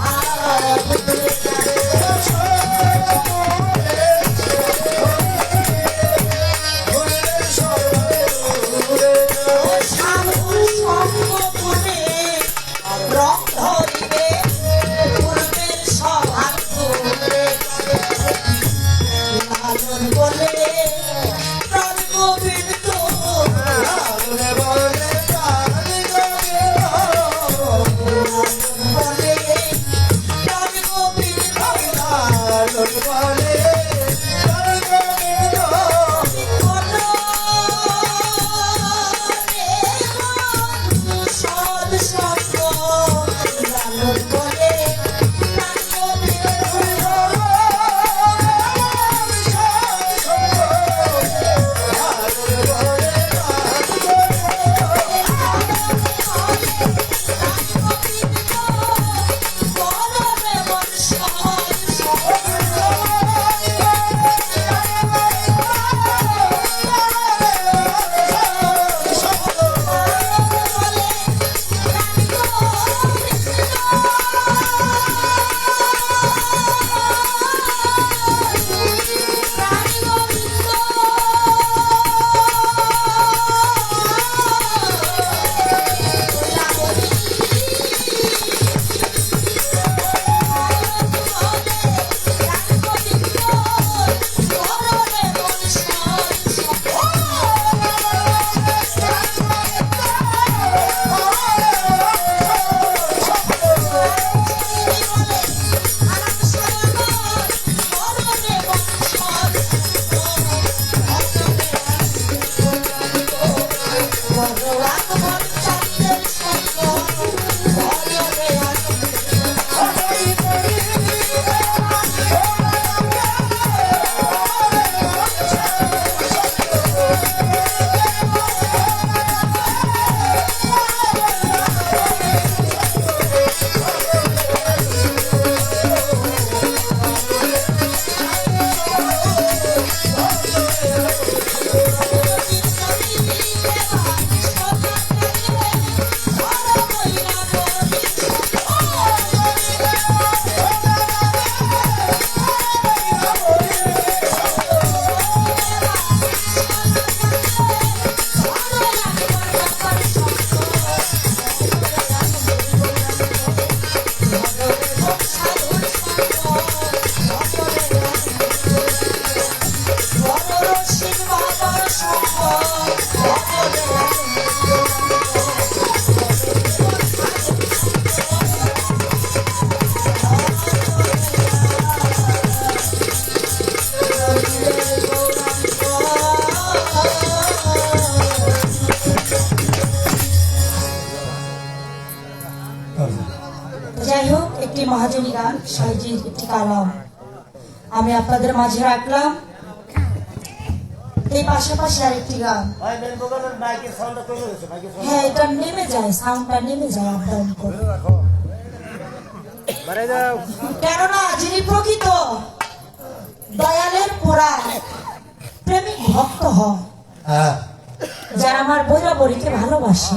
যাই হোক, একটি মহাজনী গান সাইজির একটি কালাম আমি আপনাদের মাঝে রাখলাম। এই পাশাপাশি আরেকটি গান, হ্যাঁ এটা নেমে যায়, সাউন্ডটা নেমে যায় আপ ডাউন করে, কেননা যিনি প্রকৃত দয়ালের পোড়া প্রেমিক ভক্ত হয়, যারা আমার বৈরাবরীকে ভালোবাসে,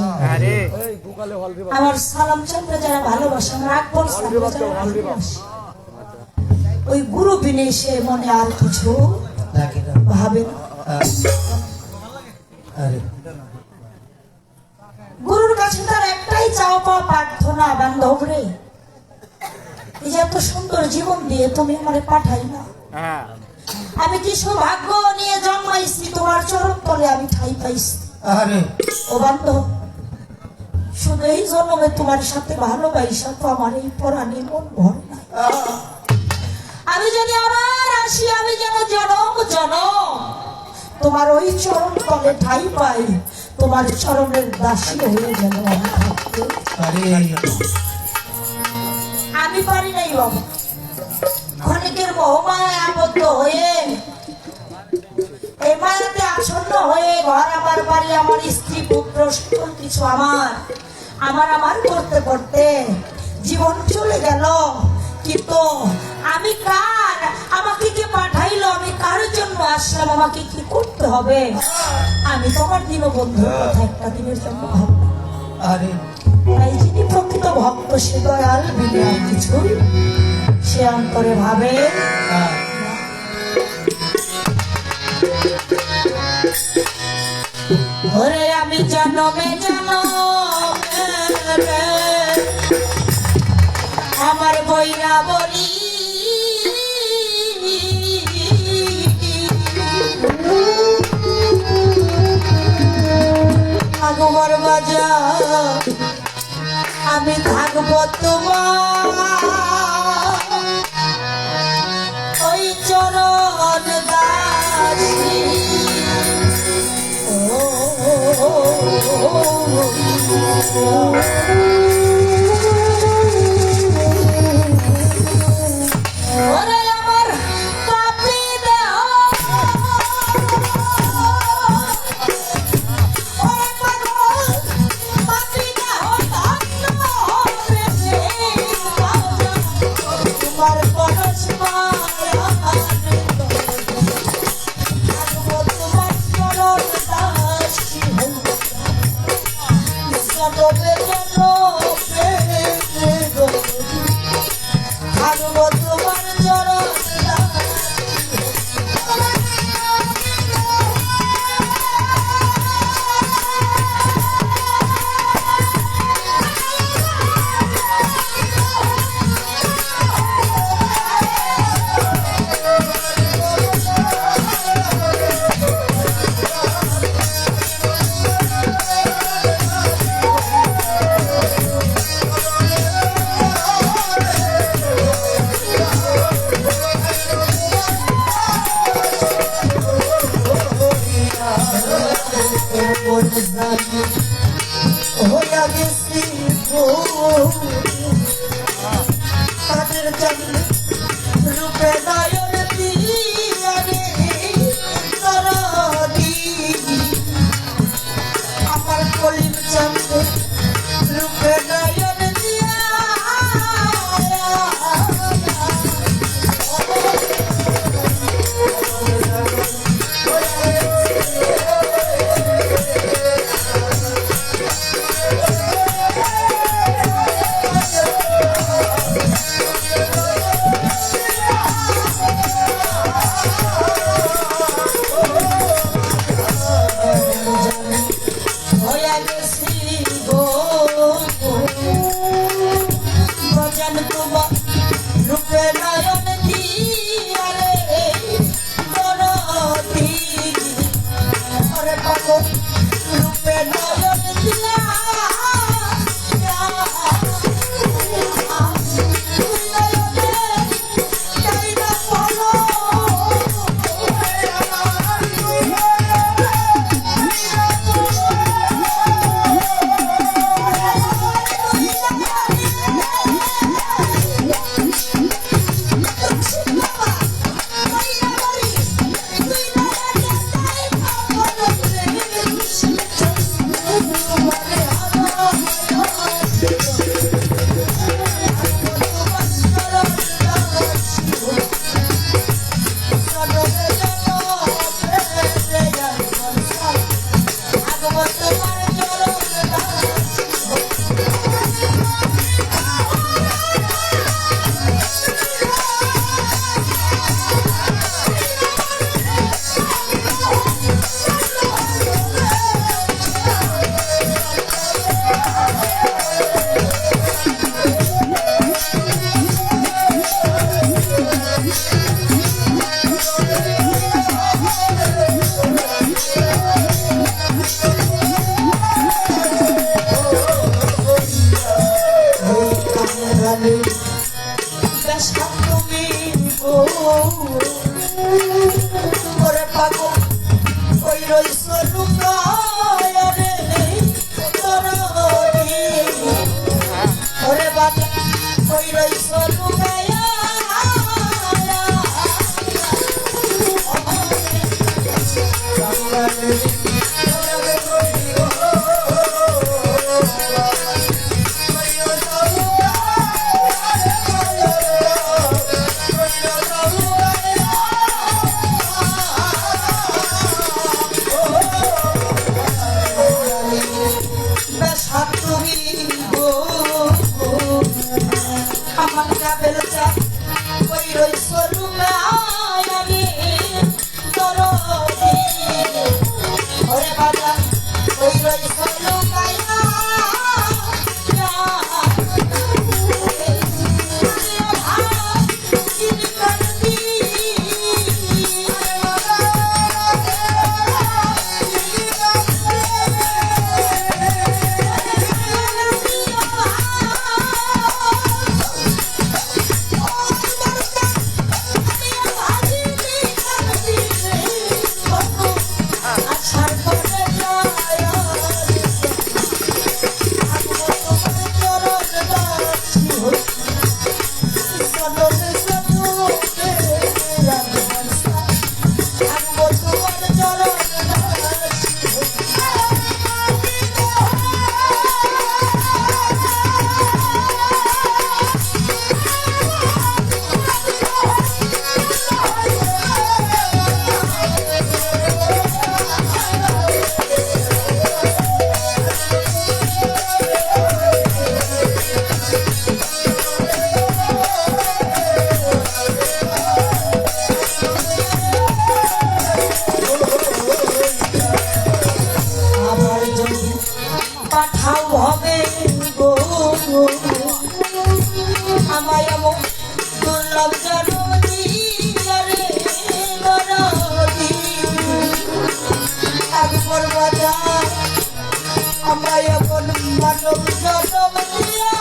আমার সালাম চন্দ্র যারা ভালোবাসে, আমার আকবর চন্দ্র যারা ভালোবাসে, ওই গুরু বিনে সে মনে আর কিছু ভাবে না। গুরুর কাছে তার একটাই চাওয়া পাওয়া প্রার্থনা, বান্ধব রে এই যে এত সুন্দর জীবন দিয়ে তুমি আমারে পাঠাই না, আমি কি সৌভাগ্য নিয়ে জন্মাইছি, তোমার চরণ তলে আমি ঠাই পাইছি। ও বান্ধব, শুধু এই জন্মে তোমার সাথে ভালোবাসা তো আমার এই পরাণে মন ভর নাই। আমি যদি আবার আসি, আমি যেন জনম জনম তোমার ওই চরণ তলে ঠাই পাই, তোমার চরণের দাসী হয়ে যেন আমি থাকতে। আমি পারি নাই বাবা, ক্ষণিকের মোহমায় আবদ্ধ হয়ে, এই মায়াতে আচ্ছন্ন হয়ে ঘর আমার বাড়ি আমার স্ত্রী পুত্র সকল কিছু আমার করতে করতে জীবন চলে গেল। কিন্তু আমি কার, আমাকে কে পাঠাইলো, আমি কার জন্য আসলাম, আমাকে কি করতে হবে, আমি তোমার দীনবন্ধুর কথা একটা দিনের জন্য ভাবলাম। তাই যিনি প্রকৃত ভক্ত সে দয়াল বিনে আর কিছু সে অন্তরে ভাবে। ওরে আমি জনমে জনমে আমার বইরা বলি আগমর বাজার আমি থাকবো তোমার ওই চরণ দাসী। ওরে আমার পাপী দেহ, ওরে পাপী দেহ ধন্য রে, তোমার পরশ মায়া তোমার চরণ দাসী জনমে জনমে বাঙালি বেশা তুমি গো ওরে পাগল ওই রইস লুকায় রে তরণী ওরে বাবা ওই রইস লুকায় পাঠাও হবে গো আমায় এমন দুর্লভ জনম দিয়ারে দরদি একবার বাজার আমায় এমন মানব জনম দিয়া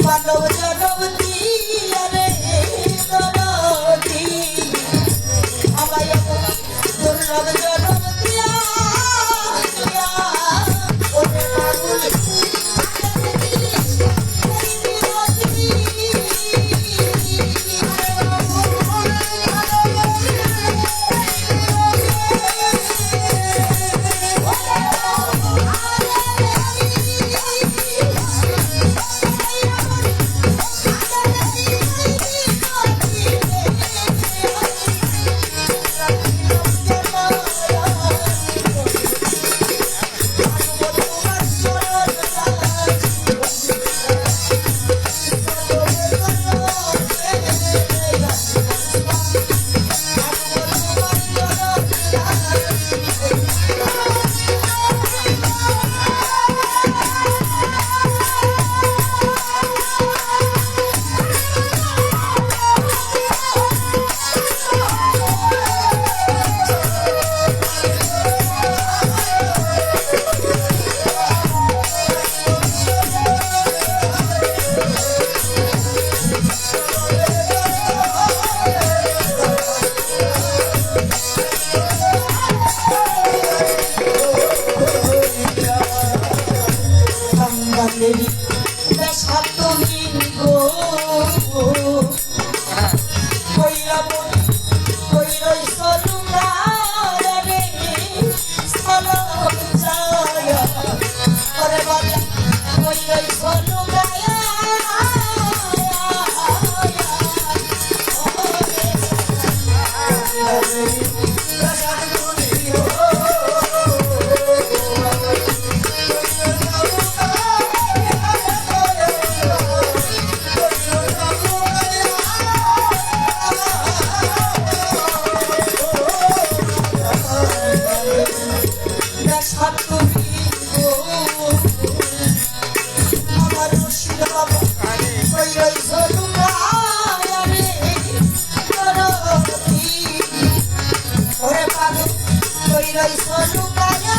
মানব জনম দিয়ারে দরদি আমায় দুর্লভ জনম দিয়া ওরে পাগল বেশা তুমি গো কইরা বলি কইরই সলুঙ্গারে রে সলম যায় ওরে বাবা কইরই সলুঙ্গায়া ওই রইছ লুকায়া রে দরদি ওরে পাগল ওই রইছ লুকায়া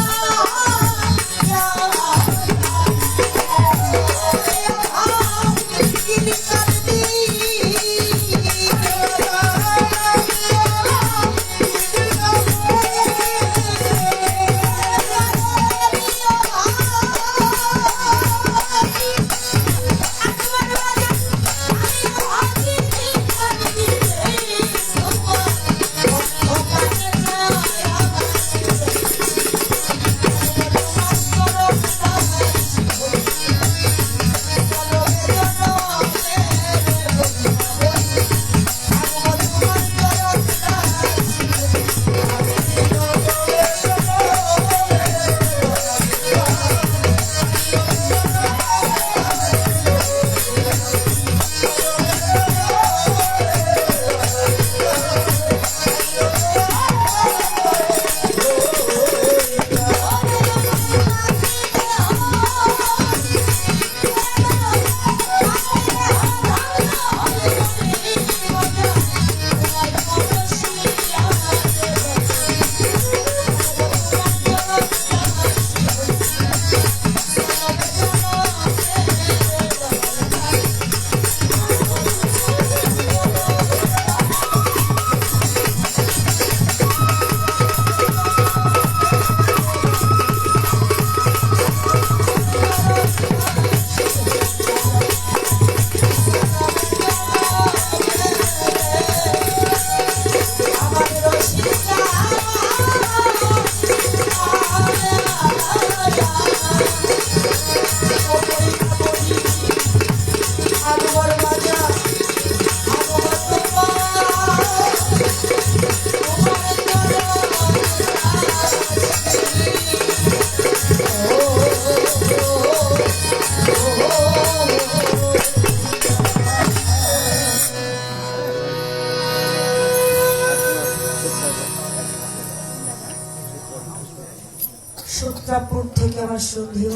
সূত্রাপুর থেকে আমার শ্রদ্ধেয়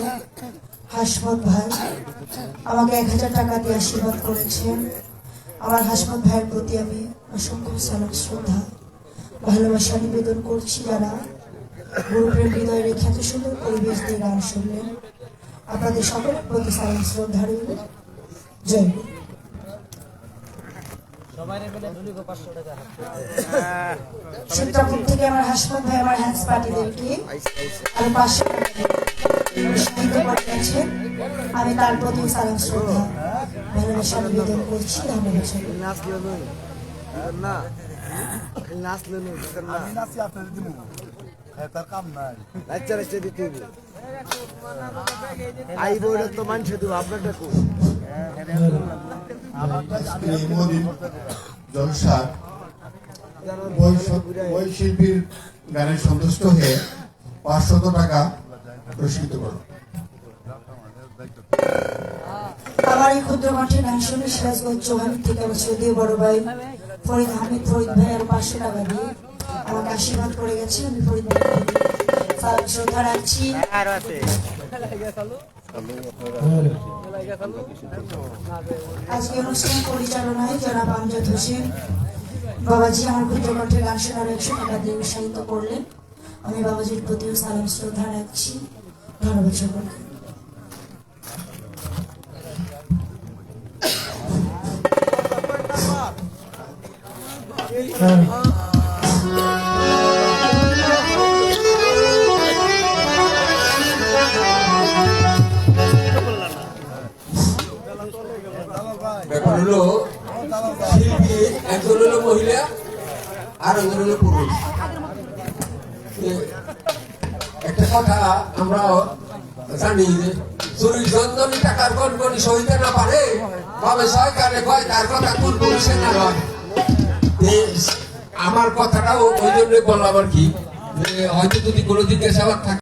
হাসমত ভাই আমাকে 1000 টাকা দিয়ে আশীর্বাদ করেছেন। আমার হাসমত ভাইয়ের প্রতি আমি অসংখ্য সালাম শ্রদ্ধা ভালোবাসা নিবেদন করছি। যারা গুরুপ্রেম হৃদয়ে রেখে এত সুন্দর পরিবেশ দিয়ে গান শুনলেন, আপনাদের সকলের প্রতি সালাম শ্রদ্ধা রইল। জয় গুরু। সূত্রাপুর থেকে আমার হাসমত ভাই আমার হ্যান্ডস পার্টিদেরকে আর 500 টাকা দিয়ে উৎসাহিত করে গেছেন। আমি তার প্রতি সালাম শ্রদ্ধা ভালোবাসা নিবেদন করছি। ধন্যবাদ সকলকে। এই মোদির জলসা ওই শিল্পীর গানে সন্তুষ্ট হয়ে 500 টাকা পুরস্কৃত করো। আমার এই ক্ষুদ্র কণ্ঠে গান শুনে সিরাজগঞ্জ চৌহান থেকে আমার শ্রদ্ধেয় বড় ভাই ফরিদ আহমেদ ফরিদ ভাই আর 500 টাকা দিয়ে আমাকে আশীর্বাদ করে গেছে। আমি ফরিদ ভাই সালাম শ্রদ্ধা রাখছি। আজকে অনুষ্ঠান পরিচালনায় জনাব আমজাদ হোসেন বাবাজি আমার ক্ষুদ্র কণ্ঠে গান শোনার 100 টাকা দিয়ে উৎসাহিত করলেন। আমি বাবাজির প্রতিও সালাম শ্রদ্ধা রাখছি। ধন্যবাদ সকলকে। ব্যাপার হলো শিল্পী একজন হলো মহিলা আর একজন হলো পুরুষ। একটা কথা আমরা জানি যে চুরির জন্য টাকার গণগণি সহিতে না পারে তবে সরকারে কয় তার কথা কোন পুরুষের না হয়। আমার কথাটাও ওই জন্য বললাম আর কি, যে হয়তো যদি কোনো জিজ্ঞাসাবাদ থাকে